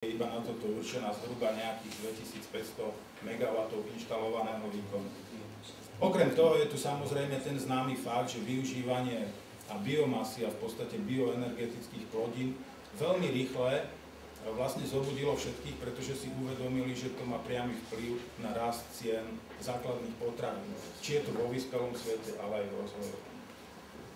iba na toto určená zhruba nejakých 2500 MW inštalovaného výkonu. Okrem toho je tu samozrejme ten známy fakt, že využívanie a biomasy a v podstate bioenergetických plodín veľmi rýchle vlastne zobudilo všetkých, pretože si uvedomili, že to má priamy vplyv na rast cien základných potravín. Či je to vo vyspelom svete, ale aj v rozvoju.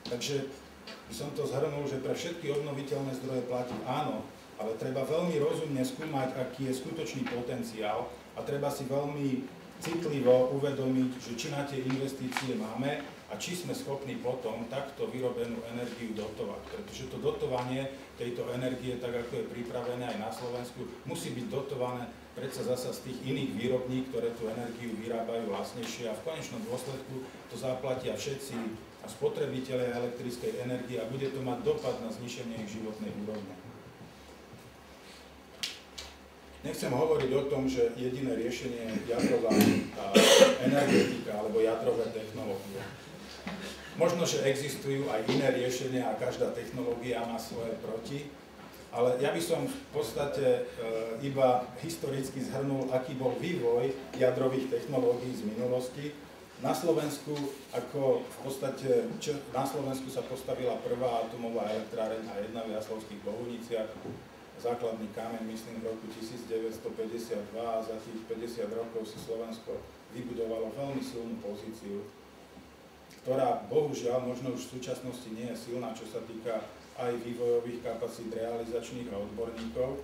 Takže by som to zhrnul, že pre všetky obnoviteľné zdroje platí áno, ale treba veľmi rozumne skúmať, aký je skutočný potenciál a treba si veľmi citlivo uvedomiť, že či na tie investície máme a či sme schopní potom takto vyrobenú energiu dotovať. Pretože to dotovanie tejto energie, tak ako je pripravené aj na Slovensku, musí byť dotované predsa zasa z tých iných výrobní, ktoré tú energiu vyrábajú lacnejšie a v konečnom dôsledku to zaplatia všetci spotrebitelia elektrickej energie a bude to mať dopad na zníženie ich životnej úrovne. Nechcem hovoriť o tom, že jediné riešenie je jadrová energetika alebo jadrové technológie. Možno, že existujú aj iné riešenia a každá technológia má svoje proti, ale ja by som v podstate iba historicky zhrnul, aký bol vývoj jadrových technológií z minulosti. Na Slovensku, na Slovensku sa postavila prvá atomová elektráreň A1 v Jaslovských Bohuniciach. Základný kameň, myslím, v roku 1952 a za tých 50 rokov si Slovensko vybudovalo veľmi silnú pozíciu, ktorá bohužiaľ možno už v súčasnosti nie je silná, čo sa týka aj vývojových kapacít realizačných a odborníkov,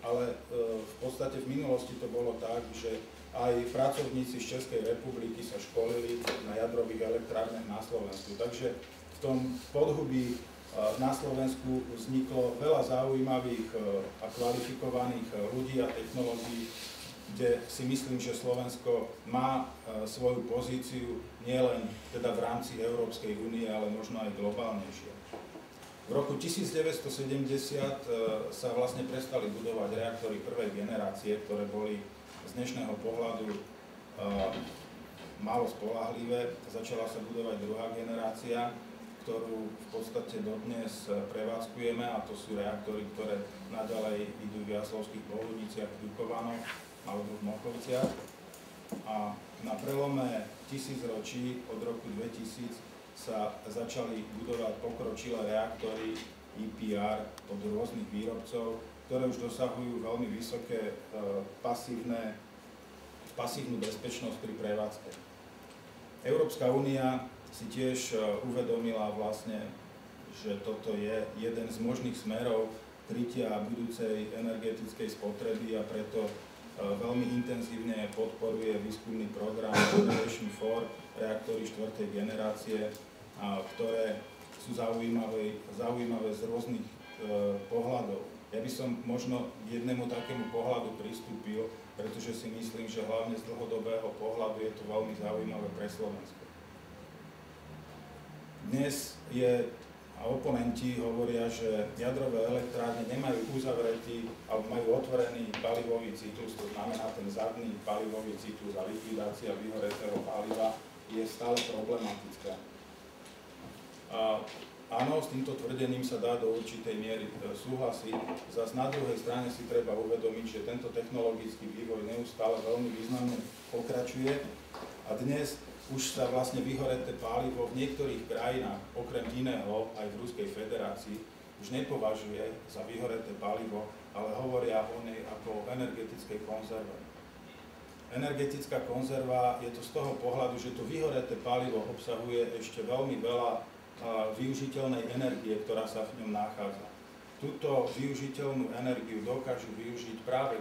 ale v podstate v minulosti to bolo tak, že aj pracovníci z Českej republiky sa školili na jadrových elektrárnach na Slovensku. Takže v tom podhubí na Slovensku vzniklo veľa zaujímavých a kvalifikovaných ľudí a technológií, kde si myslím, že Slovensko má svoju pozíciu nielen teda v rámci Európskej únie, ale možno aj globálnejšie. V roku 1970 sa vlastne prestali budovať reaktory prvej generácie, ktoré boli z dnešného pohľadu málo spoľahlivé. Začala sa budovať druhá generácia, ktorú v podstate dodnes prevádzkujeme, a to sú reaktory, ktoré naďalej idú v Jaslovských Bohuniciach, v Dukovanoch alebo v Mochovciach. A na prelome tisícročí od roku 2000 sa začali budovať pokročilé reaktory EPR od rôznych výrobcov, ktoré už dosahujú veľmi vysoké pasívnu bezpečnosť pri prevádzke. Európska únia si tiež uvedomila vlastne, že toto je jeden z možných smerov krytia budúcej energetickej spotreby a preto veľmi intenzívne podporuje výskumný program Generation 4, reaktory 4. generácie, ktoré sú zaujímavé z rôznych pohľadov. Ja by som možno k jednému takému pohľadu pristúpil, pretože si myslím, že hlavne z dlhodobého pohľadu je to veľmi zaujímavé pre Slovensko. Dnes oponenti hovoria, že jadrové elektrárne nemajú uzavretý alebo majú otvorený palivový cyklus, to znamená ten zadný palivový cyklus a likvidácia vyhoretého paliva je stále problematická. Áno, s týmto tvrdením sa dá do určitej miery súhlasiť, zas na druhej strane si treba uvedomiť, že tento technologický vývoj neustále veľmi významne pokračuje a dnes už sa vlastne vyhoreté palivo v niektorých krajinách, okrem iného aj v Ruskej federácii, už nepovažuje za vyhoreté palivo, ale hovoria o nej ako o energetickej konzerve. Energetická konzerva je to z toho pohľadu, že to vyhoreté palivo obsahuje ešte veľmi veľa využiteľnej energie, ktorá sa v ňom nachádza. Túto využiteľnú energiu dokážu využiť práve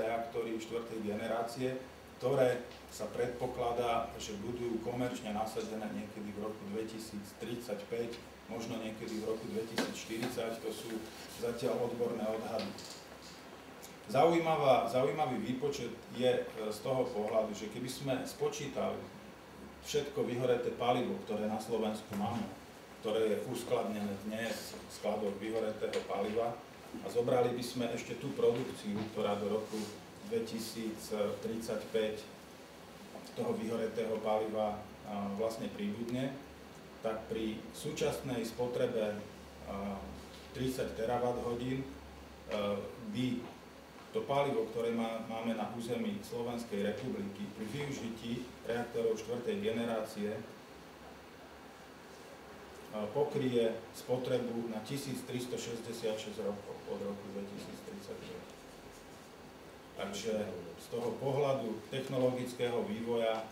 reaktory 4. generácie, ktoré sa predpokladá, že budú komerčne nasadené niekedy v roku 2035, možno niekedy v roku 2040, to sú zatiaľ odborné odhady. Zaujímavý výpočet je z toho pohľadu, že keby sme spočítali všetko vyhoreté palivo, ktoré na Slovensku máme, ktoré je uskladnené dnes v skladoch vyhoretého paliva a zobrali by sme ešte tú produkciu, ktorá do roku 2035 toho vyhoretého paliva vlastne príbudne, tak pri súčasnej spotrebe 30 TWh by to palivo, ktoré máme na území Slovenskej republiky pri využití reaktorov 4. generácie, pokrie spotrebu na 1366 rokov od roku 2032. Takže z toho pohľadu technologického vývoja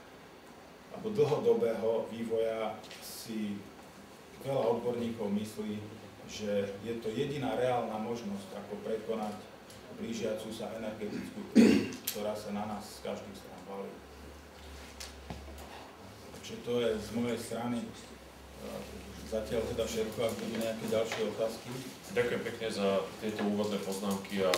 alebo dlhodobého vývoja si veľa odborníkov myslí, že je to jediná reálna možnosť, ako prekonať blížiacu sa energetickú krízu, ktorá sa na nás z každých strán valí. Takže to je z mojej strany zatiaľ teda všetko, ak budú nejaké ďalšie otázky. Ďakujem pekne za tieto úvodné poznámky a